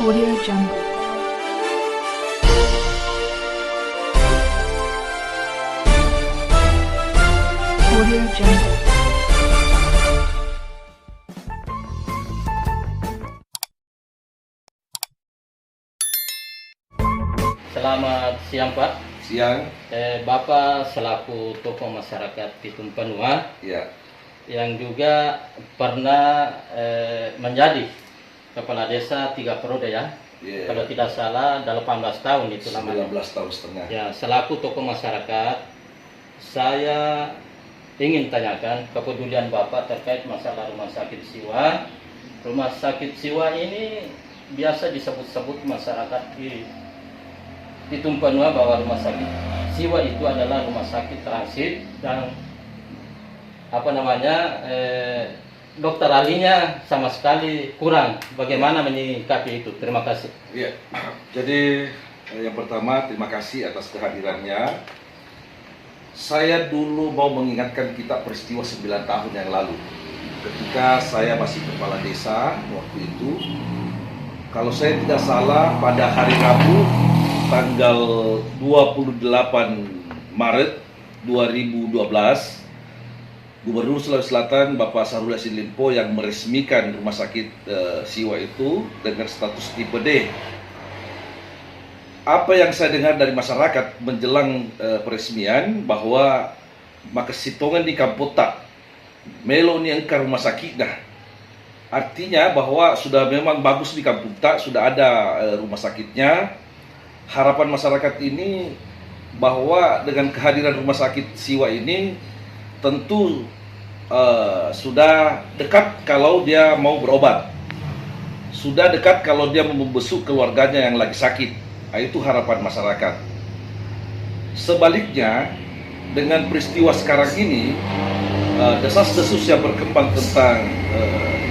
Audio Jungle. Audio Jungle. Selamat siang Pak. Siang. Bapak selaku tokoh masyarakat Pitung Panua Ya. yang juga pernah menjadi kepala desa 3 periode ya. Ya. Kalau tidak salah 18 tahun itu namanya. 19 tahun setengah. Ya, selaku tokoh masyarakat, saya ingin tanyakan kepedulian Bapak terkait masalah rumah sakit jiwa. Rumah sakit jiwa ini biasa disebut-sebut masyarakat di Pitung Panua bahwa rumah sakit jiwa itu adalah rumah sakit transit dan dokter ahlinya sama sekali kurang. Bagaimana menyikapi itu? Terima kasih. Ya. Jadi yang pertama terima kasih atas kehadirannya. Saya dulu mau mengingatkan kita peristiwa 9 tahun yang lalu. Ketika saya masih kepala desa waktu itu, kalau saya tidak salah pada hari Rabu tanggal 28 Maret 2012, Gubernur Sulawesi Selatan Bapak Syahrul Yassin Limpo yang meresmikan rumah sakit jiwa itu dengan status tipe D. Apa yang saya dengar dari masyarakat menjelang peresmian bahwa maka sitongan di Kampota melo ni engkar rumah sakit dah. Artinya bahwa sudah memang bagus di Kampota, sudah ada rumah sakitnya. Harapan masyarakat ini bahwa dengan kehadiran rumah sakit jiwa ini tentu sudah dekat kalau dia mau berobat, sudah dekat kalau dia membesuk keluarganya yang lagi sakit. Itu harapan masyarakat. Sebaliknya, dengan peristiwa sekarang ini, desas-desus yang berkembang tentang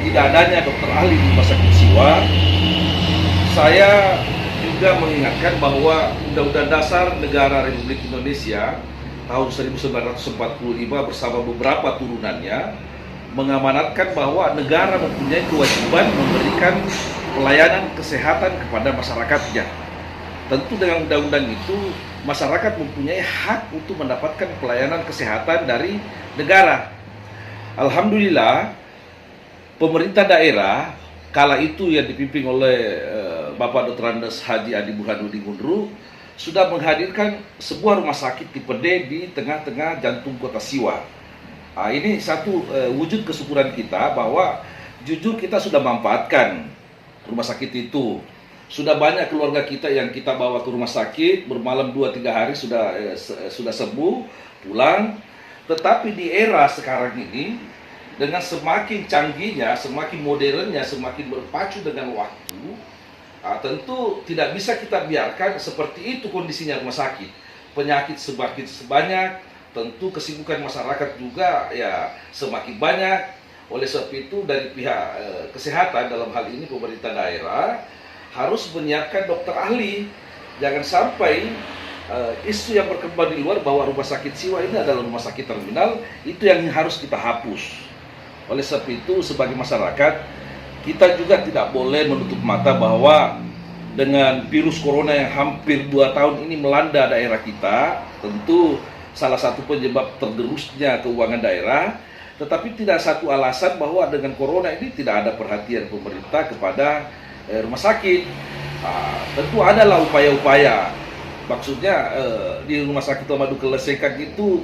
tidak adanya dokter ahli di rumah sakit jiwa, saya juga mengingatkan bahwa Undang-Undang Dasar Negara Republik Indonesia tahun 1945 bersama beberapa turunannya mengamanatkan bahwa negara mempunyai kewajiban memberikan pelayanan kesehatan kepada masyarakatnya. Tentu dengan undang-undang itu masyarakat mempunyai hak untuk mendapatkan pelayanan kesehatan dari negara. Alhamdulillah pemerintah daerah kala itu yang dipimpin oleh Bapak Dr. Andes Haji Adi Burhanuddin Gundru sudah menghadirkan sebuah rumah sakit tipe D di tengah-tengah jantung kota Siwa. Ini satu wujud kesyukuran kita bahwa jujur kita sudah memanfaatkan rumah sakit itu. Sudah banyak keluarga kita yang kita bawa ke rumah sakit, bermalam 2-3 hari sudah sembuh, pulang. Tetapi di era sekarang ini, dengan semakin canggihnya, semakin modernnya, semakin berpacu dengan waktu, tentu tidak bisa kita biarkan seperti itu kondisinya rumah sakit. Penyakit semakin banyak, tentu kesibukan masyarakat juga ya semakin banyak. Oleh sebab itu dari pihak kesehatan dalam hal ini pemerintah daerah harus menyiapkan dokter ahli. Jangan sampai isu yang berkembang di luar bahwa rumah sakit jiwa ini adalah rumah sakit terminal, itu yang harus kita hapus. Oleh sebab itu sebagai masyarakat kita juga tidak boleh menutup mata bahwa dengan virus corona yang hampir 2 tahun ini melanda daerah kita, tentu salah satu penyebab tergerusnya keuangan daerah, tetapi tidak satu alasan bahwa dengan corona ini tidak ada perhatian pemerintah kepada rumah sakit. Tentu adalah upaya-upaya. Maksudnya di rumah sakit Madu Kelesekan itu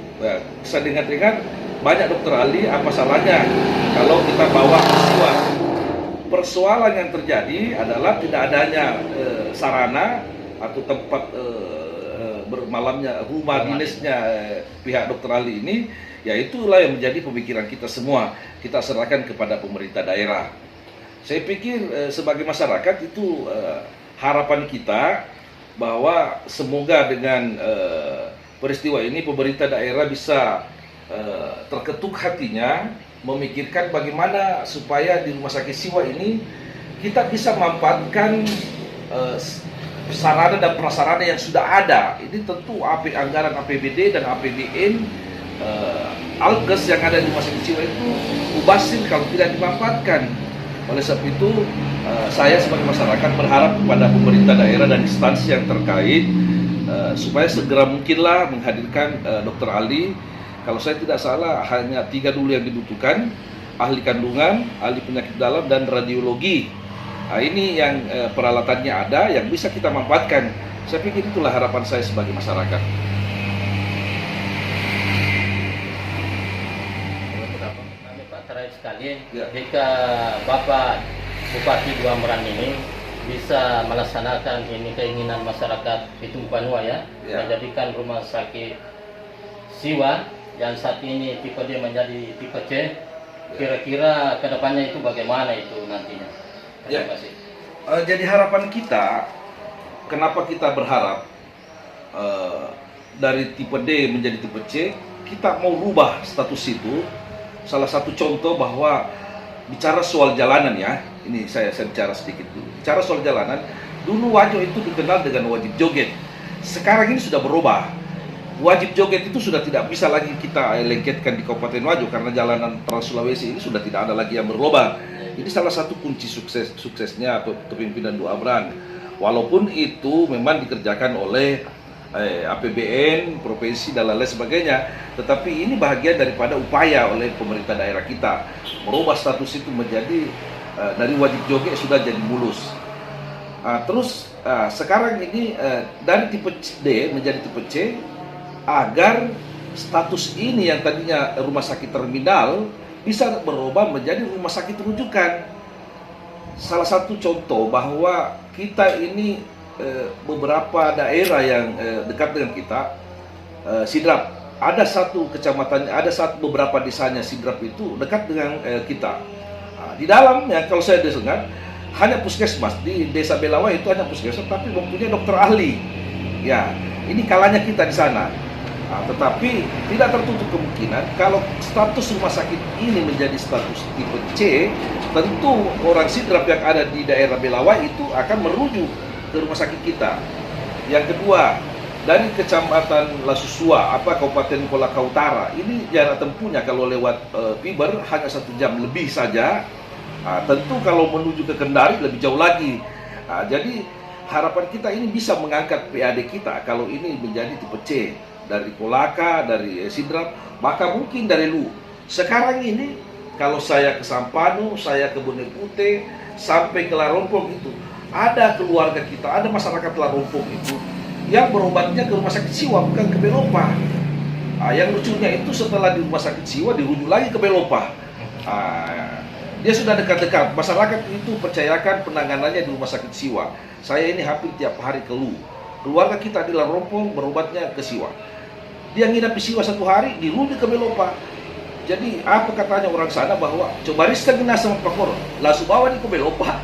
saya dengar-dengar banyak dokter ahli, apa salahnya kalau kita bawa ke Siwa. Persoalan yang terjadi adalah tidak adanya sarana atau tempat bermalamnya, rumah dinasnya pihak dokter ahli ini. Ya itulah yang menjadi pemikiran kita semua. Kita serahkan kepada pemerintah daerah. Saya pikir sebagai masyarakat itu harapan kita bahwa semoga dengan peristiwa ini pemerintah daerah bisa terketuk hatinya memikirkan bagaimana supaya di rumah sakit jiwa ini kita bisa memanfaatkan sarana dan prasarana yang sudah ada. Ini tentu anggaran APBD dan APBN Alkes yang ada di rumah sakit jiwa itu mubazir kalau tidak dimanfaatkan. Oleh sebab itu, saya sebagai masyarakat berharap kepada pemerintah daerah dan instansi yang terkait supaya segera mungkinlah menghadirkan Dr. Ali. Kalau saya tidak salah, hanya 3 dulu yang dibutuhkan: ahli kandungan, ahli penyakit dalam, dan radiologi. Nah, ini yang peralatannya ada, yang bisa kita manfaatkan. Saya pikir itulah harapan saya sebagai masyarakat. Kami Pak terakhir sekali, Ya. jika Bapak Bupati Duamran ini bisa melaksanakan ini keinginan masyarakat Pitung Panua ya, Ya. menjadikan rumah sakit Siwa yang saat ini tipe D menjadi tipe C, kira-kira kedepannya itu bagaimana itu nantinya? Ya. Terima kasih. Jadi harapan kita, kenapa kita berharap dari tipe D menjadi tipe C, kita mau rubah status itu. Salah satu contoh bahwa bicara soal jalanan ya, ini saya bicara sedikit dulu. Bicara soal jalanan, dulu Wajo itu dikenal dengan wajib joget. Sekarang ini sudah berubah. Wajib joget itu sudah tidak bisa lagi kita lengketkan di Kabupaten Wajo karena jalanan Trans Sulawesi ini sudah tidak ada lagi yang berlobang. Ini salah satu kunci suksesnya kepemimpinan Duamran. Walaupun itu memang dikerjakan oleh APBN, provinsi, dan lain sebagainya, tetapi ini bahagian daripada upaya oleh pemerintah daerah kita merubah status itu menjadi dari wajib joget sudah jadi mulus. Terus sekarang ini dari tipe D menjadi tipe C, agar status ini yang tadinya rumah sakit terminal bisa berubah menjadi rumah sakit rujukan. Salah satu contoh bahwa kita ini beberapa daerah yang dekat dengan kita, Sidrap, ada satu kecamatan, ada beberapa desanya Sidrap itu dekat dengan kita. Di dalamnya kalau saya dengar hanya puskesmas, di desa Belawa itu hanya puskesmas, tapi mempunyai dokter ahli. Ya, ini kalanya kita di sana. Tetapi tidak tertutup kemungkinan kalau status rumah sakit ini menjadi status tipe C, tentu orang Sidrap yang ada di daerah Belawa itu akan merujuk ke rumah sakit kita. Yang kedua, dari kecamatan Lasusua, Kabupaten Kolaka Utara, ini jarak tempuhnya kalau lewat Fiber hanya 1 jam lebih saja. Tentu kalau menuju ke Kendari lebih jauh lagi. Jadi harapan kita ini bisa mengangkat PAD kita kalau ini menjadi tipe C dari Kolaka, dari Sidrap, maka mungkin dari Lu. Sekarang ini kalau saya ke Sampanu, saya ke Bone Putih, sampai ke Larompong itu, ada keluarga kita, ada masyarakat Larompong itu yang berobatnya ke rumah sakit Siwa, bukan ke Belopa. Yang lucunya itu setelah di rumah sakit Siwa dirujuk lagi ke Belopa. Dia sudah dekat-dekat. Masyarakat itu percayakan penanganannya di rumah sakit Siwa. Saya ini hampir tiap hari ke Lu. Keluarga kita di Larompong berobatnya ke Siwa. Dia nginap di Siwa 1 hari, dirujuk ke Belopa. Jadi apa katanya orang sana bahwa coba riskan kena sama Pakor, langsung bawa di ke Belopa.